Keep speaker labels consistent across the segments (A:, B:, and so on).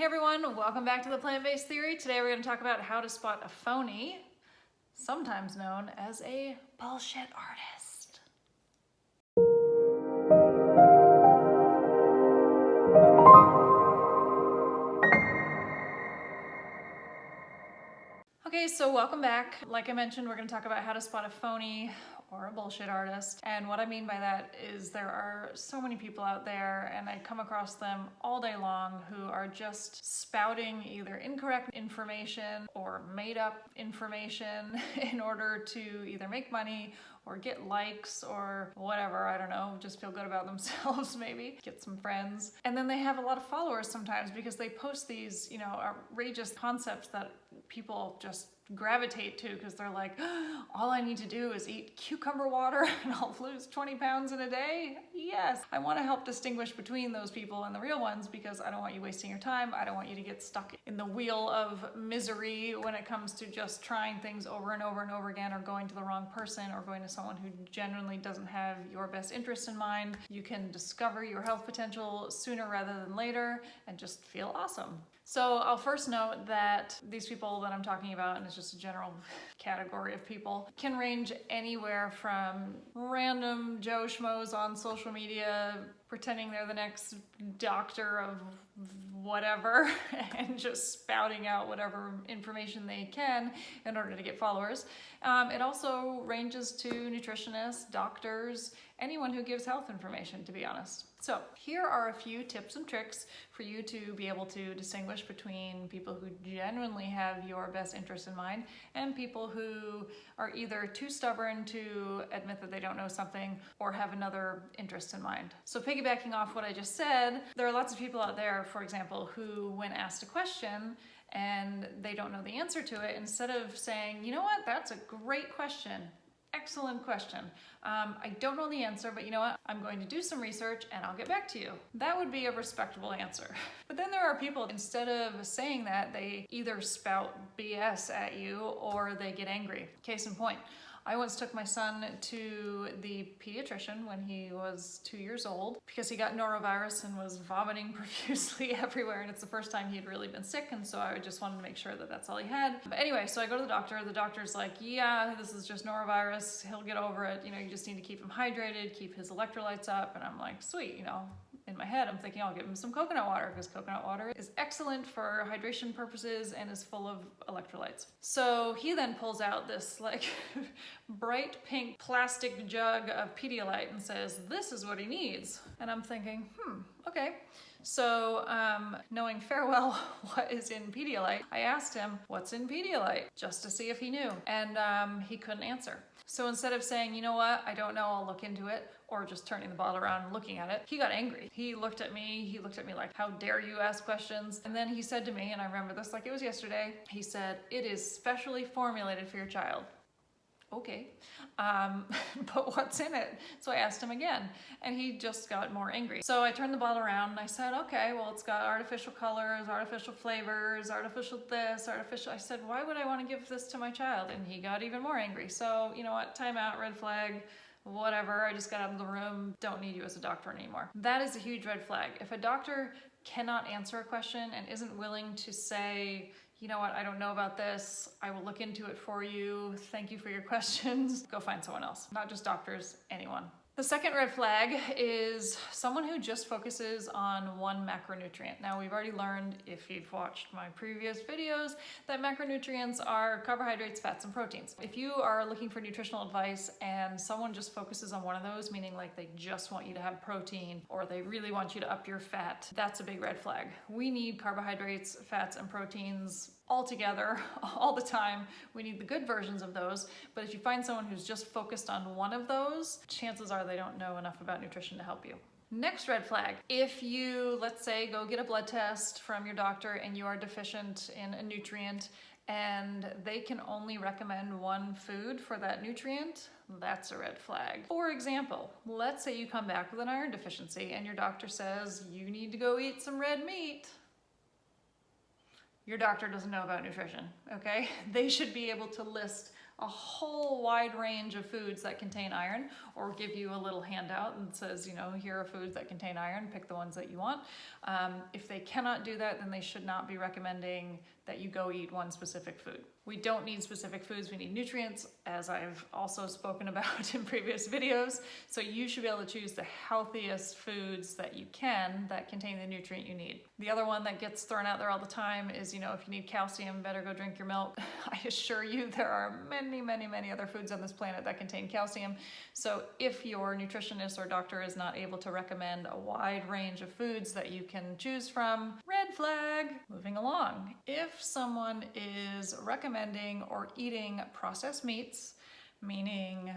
A: everyone, welcome back to the Plant-Based Theory. Today we're going to talk about how to spot a phony, sometimes known as a bullshit artist. Okay, so welcome back. Like I mentioned, we're going to talk about how to spot a phony or a bullshit artist. And what I mean by that is there are so many people out there, and I come across them all day long, who are just spouting either incorrect information or made up information in order to either make money or get likes or whatever, I don't know, just feel good about themselves maybe, get some friends. And then they have a lot of followers sometimes because they post these, outrageous concepts that people just gravitate to because they're like, all I need to do is eat cucumber water and I'll lose 20 pounds in a day. Yes, I want to help distinguish between those people and the real ones because I don't want you wasting your time. I don't want you to get stuck in the wheel of misery when it comes to just trying things over and over and over again, or going to the wrong person, or going to someone who genuinely doesn't have your best interest in mind. You can discover your health potential sooner rather than later and just feel awesome. So I'll first note that these people that I'm talking about, and it's just a general category of people, can range anywhere from random Joe Schmoes on social media pretending they're the next doctor of whatever and just spouting out whatever information they can in order to get followers. It also ranges to nutritionists, doctors, anyone who gives health information, to be honest. So here are a few tips and tricks for you to be able to distinguish between people who genuinely have your best interest in mind and people who are either too stubborn to admit that they don't know something or have another interest in mind. So piggybacking off what I just said, there are lots of people out there, for example, who when asked a question and they don't know the answer to it, instead of saying, you know what, that's a great question, excellent question. I don't know the answer, but you know what? I'm going to do some research and I'll get back to you. That would be a respectable answer. But then there are people, instead of saying that, they either spout BS at you or they get angry. Case in point, I once took my son to the pediatrician when he was 2 years old because he got norovirus and was vomiting profusely everywhere, and it's the first time he had really been sick, and so I just wanted to make sure that that's all he had. But anyway, so I go to the doctor. The doctor's like, yeah, this is just norovirus. He'll get over it. You just need to keep him hydrated, keep his electrolytes up. And I'm like, sweet, in my head, I'm thinking I'll give him some coconut water because coconut water is excellent for hydration purposes and is full of electrolytes. So he then pulls out this bright pink plastic jug of Pedialyte and says, this is what he needs. And I'm thinking, okay. So knowing fair well what is in Pedialyte, I asked him, what's in Pedialyte? Just to see if he knew. And he couldn't answer. So instead of saying, you know what, I don't know, I'll look into it, or just turning the bottle around and looking at it, he got angry. He looked at me like, how dare you ask questions? And then he said to me, and I remember this like it was yesterday, he said, it is specially formulated for your child. Okay, but what's in it? So I asked him again, and he just got more angry. So I turned the bottle around and I said, okay, well, it's got artificial colors, artificial flavors, artificial this, artificial. I said, why would I want to give this to my child? And he got even more angry. So you know what, time out, red flag, whatever, I just got out of the room, don't need you as a doctor anymore. That is a huge red flag. If a doctor cannot answer a question and isn't willing to say, you know what, I don't know about this, I will look into it for you, thank you for your questions, go find someone else. Not just doctors, anyone. The second red flag is someone who just focuses on one macronutrient. Now, we've already learned, if you've watched my previous videos, that macronutrients are carbohydrates, fats, and proteins. If you are looking for nutritional advice and someone just focuses on one of those, meaning like they just want you to have protein or they really want you to up your fat, that's a big red flag. We need carbohydrates, fats, and proteins all together, all the time. We need the good versions of those. But if you find someone who's just focused on one of those, chances are they don't know enough about nutrition to help you. Next red flag, if you, let's say, go get a blood test from your doctor and you are deficient in a nutrient and they can only recommend one food for that nutrient, that's a red flag. For example, let's say you come back with an iron deficiency and your doctor says you need to go eat some red meat. Your doctor doesn't know about nutrition, okay? They should be able to list a whole wide range of foods that contain iron, or give you a little handout and says, you know, here are foods that contain iron, pick the ones that you want. If they cannot do that, then they should not be recommending that you go eat one specific food. We don't need specific foods, we need nutrients, as I've also spoken about in previous videos. So you should be able to choose the healthiest foods that you can that contain the nutrient you need. The other one that gets thrown out there all the time is, you know, if you need calcium, better go drink your milk. I assure you there are many, many, many other foods on this planet that contain calcium. So if your nutritionist or doctor is not able to recommend a wide range of foods that you can choose from, red flag. Moving along. If someone is recommending or eating processed meats, meaning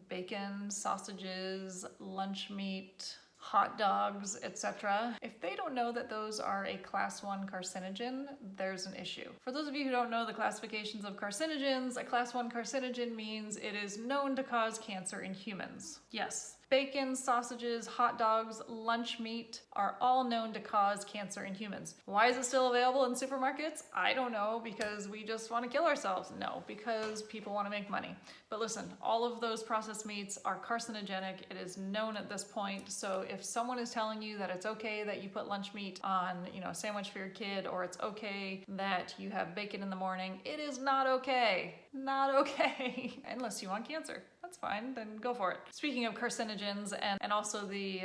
A: bacon, sausages, lunch meat, hot dogs, etc. If they don't know that those are a class 1 carcinogen, there's an issue. For those of you who don't know the classifications of carcinogens, a class 1 carcinogen means it is known to cause cancer in humans. Yes. Bacon, sausages, hot dogs, lunch meat are all known to cause cancer in humans. Why is it still available in supermarkets? I don't know, because we just want to kill ourselves. No, because people want to make money. But listen, all of those processed meats are carcinogenic. It is known at this point. So if someone is telling you that it's okay that you put lunch meat on, you know, a sandwich for your kid, or it's okay that you have bacon in the morning, it is not okay. Not okay. Unless you want cancer. That's fine, then go for it. Speaking of carcinogens and also the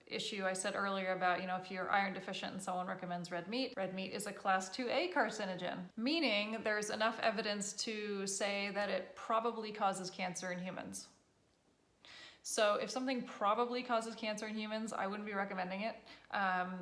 A: issue I said earlier about, you know, if you're iron deficient and someone recommends red meat is a class 2A carcinogen, meaning there's enough evidence to say that it probably causes cancer in humans. So if something probably causes cancer in humans, I wouldn't be recommending it.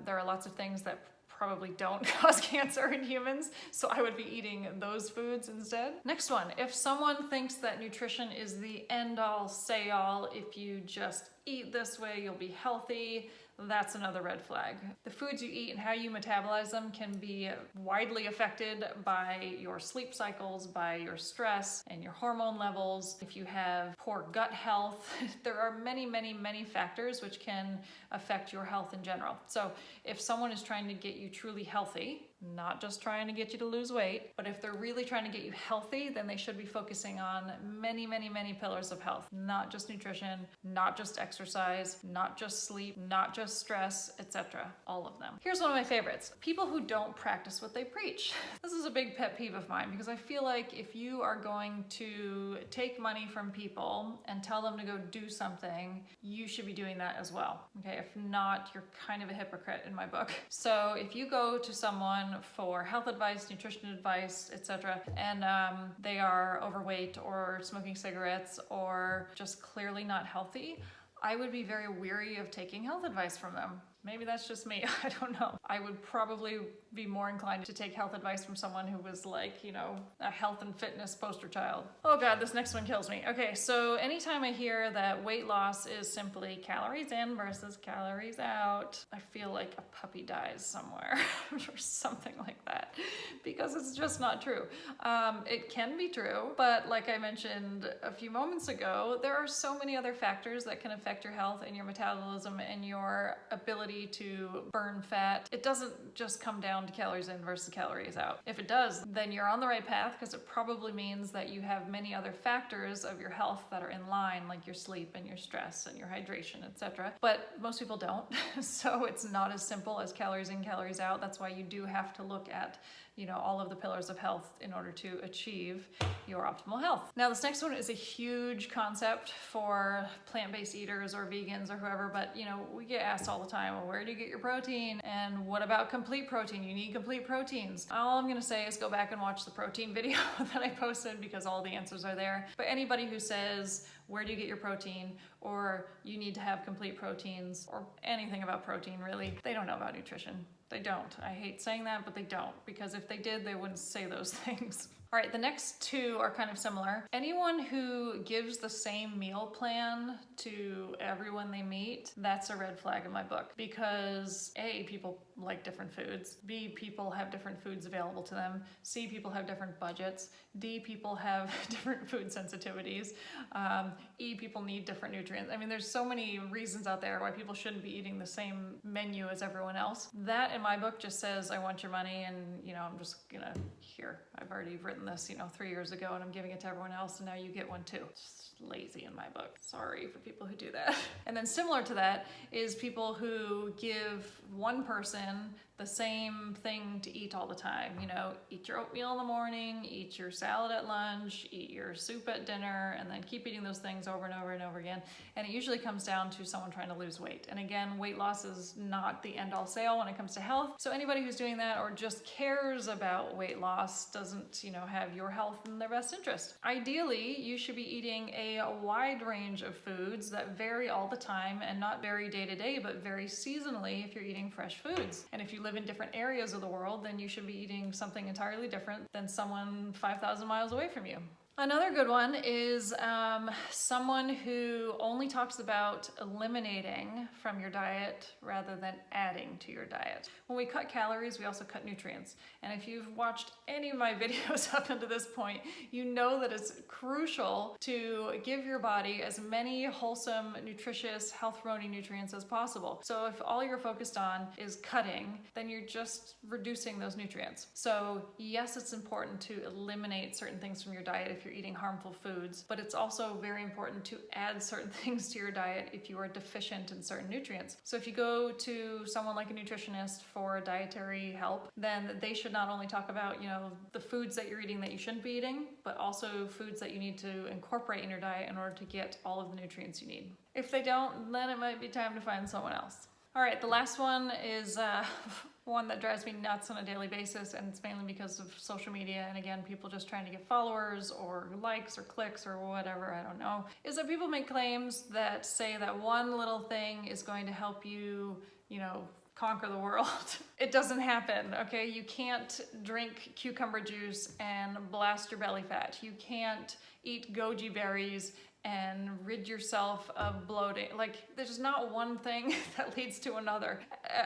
A: There are lots of things that probably don't cause cancer in humans, so I would be eating those foods instead. Next one, if someone thinks that nutrition is the end-all, say-all, if you just eat this way, you'll be healthy, that's another red flag. The foods you eat and how you metabolize them can be widely affected by your sleep cycles, by your stress and your hormone levels. If you have poor gut health, there are many, many, many factors which can affect your health in general. So if someone is trying to get you truly healthy, not just trying to get you to lose weight, but if they're really trying to get you healthy, then they should be focusing on many, many, many pillars of health. Not just nutrition, not just exercise, not just sleep, not just stress, etc. All of them. Here's one of my favorites. People who don't practice what they preach. This is a big pet peeve of mine, because I feel like if you are going to take money from people and tell them to go do something, you should be doing that as well. Okay, if not, you're kind of a hypocrite in my book. So if you go to someone for health advice, nutrition advice, etc., and they are overweight or smoking cigarettes or just clearly not healthy, I would be very weary of taking health advice from them. Maybe that's just me, I don't know. I would probably be more inclined to take health advice from someone who was like, you know, a health and fitness poster child. Oh God, this next one kills me. Okay, so anytime I hear that weight loss is simply calories in versus calories out, I feel like a puppy dies somewhere or something like that, because it's just not true. It can be true, but like I mentioned a few moments ago, there are so many other factors that can affect your health and your metabolism and your ability to burn fat. It doesn't just come down to calories in versus calories out. If it does, then you're on the right path, because it probably means that you have many other factors of your health that are in line, like your sleep and your stress and your hydration, etc. But most people don't. So it's not as simple as calories in, calories out. That's why you do have to look at, you know, all of the pillars of health in order to achieve your optimal health. Now, this next one is a huge concept for plant-based eaters or vegans or whoever, but you know, we get asked all the time, well, where do you get your protein? And what about complete protein? You need complete proteins. All I'm gonna say is go back and watch the protein video that I posted, because all the answers are there. But anybody who says, where do you get your protein? Or you need to have complete proteins, or anything about protein really, they don't know about nutrition. They don't. I hate saying that, but they don't, because if they did, they wouldn't say those things. All right, the next two are kind of similar. Anyone who gives the same meal plan to everyone they meet, that's a red flag in my book, because A, people like different foods. B, people have different foods available to them. C, people have different budgets. D, people have different food sensitivities. E, people need different nutrients. I mean, there's so many reasons out there why people shouldn't be eating the same menu as everyone else. That in my book just says, I want your money, and you know, I'm just gonna, here, I've already written this, 3 years ago, and I'm giving it to everyone else, and now you get one too. It's lazy in my book. Sorry for people who do that. And then similar to that is people who give one person the same thing to eat all the time. Eat your oatmeal in the morning, eat your salad at lunch, eat your soup at dinner, and then keep eating those things over and over and over again. And it usually comes down to someone trying to lose weight. And again, weight loss is not the end-all say-all when it comes to health. So anybody who's doing that or just cares about weight loss doesn't, have your health in their best interest. Ideally, you should be eating a wide range of foods that vary all the time and not vary day to day, but vary seasonally if you're eating fresh foods. And if you live in different areas of the world, then you should be eating something entirely different than someone 5,000 miles away from you. Another good one is someone who only talks about eliminating from your diet rather than adding to your diet. When we cut calories, we also cut nutrients. And if you've watched any of my videos up until this point, you know that it's crucial to give your body as many wholesome, nutritious, health-promoting nutrients as possible. So if all you're focused on is cutting, then you're just reducing those nutrients. So yes, it's important to eliminate certain things from your diet if you're eating harmful foods, but it's also very important to add certain things to your diet if you are deficient in certain nutrients. So if you go to someone like a nutritionist for dietary help, then they should not only talk about, the foods that you're eating that you shouldn't be eating, but also foods that you need to incorporate in your diet in order to get all of the nutrients you need. If they don't, then it might be time to find someone else. All right, the last one is one that drives me nuts on a daily basis, and it's mainly because of social media, and again, people just trying to get followers or likes or clicks or whatever, I don't know, is that people make claims that say that one little thing is going to help you, conquer the world. It doesn't happen, okay? You can't drink cucumber juice and blast your belly fat. You can't eat goji berries and rid yourself of bloating. There's not one thing that leads to another.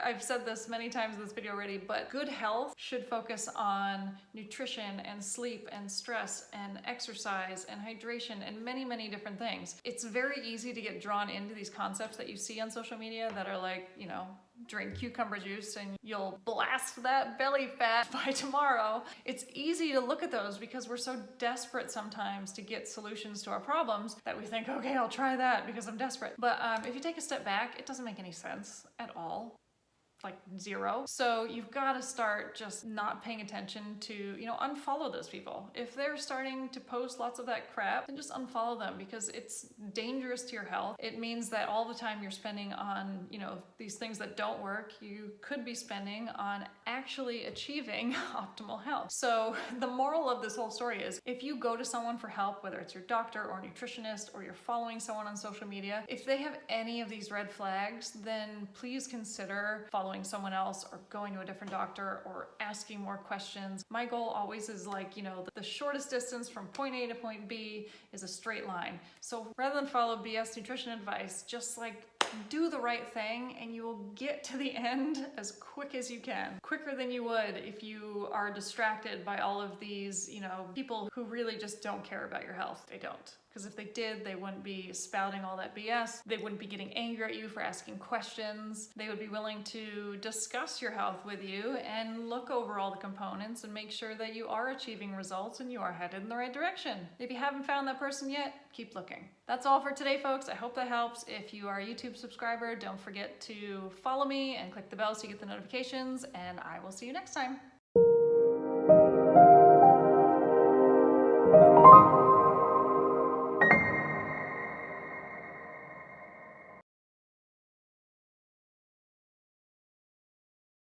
A: I've said this many times in this video already, but good health should focus on nutrition and sleep and stress and exercise and hydration and many, many different things. It's very easy to get drawn into these concepts that you see on social media that are drink cucumber juice and you'll blast that belly fat by tomorrow. It's easy to look at those because we're so desperate sometimes to get solutions to our problems that we think, okay, I'll try that because I'm desperate. But if you take a step back, it doesn't make any sense at all. Zero. So you've got to start just not paying attention to, unfollow those people. If they're starting to post lots of that crap, then just unfollow them because it's dangerous to your health. It means that all the time you're spending on, these things that don't work, you could be spending on actually achieving optimal health. So the moral of this whole story is if you go to someone for help, whether it's your doctor or nutritionist or you're following someone on social media, if they have any of these red flags, then please consider following someone else or going to a different doctor or asking more questions. My goal always is the shortest distance from point A to point B is a straight line. So rather than follow BS nutrition advice, just do the right thing and you will get to the end as quick as you can. Quicker than you would if you are distracted by all of these, people who really just don't care about your health. They don't. Because if they did, they wouldn't be spouting all that BS. They wouldn't be getting angry at you for asking questions. They would be willing to discuss your health with you and look over all the components and make sure that you are achieving results and you are headed in the right direction. If you haven't found that person yet, keep looking. That's all for today, folks. I hope that helps. If you are a YouTube subscriber, don't forget to follow me and click the bell so you get the notifications, and I will see you next time.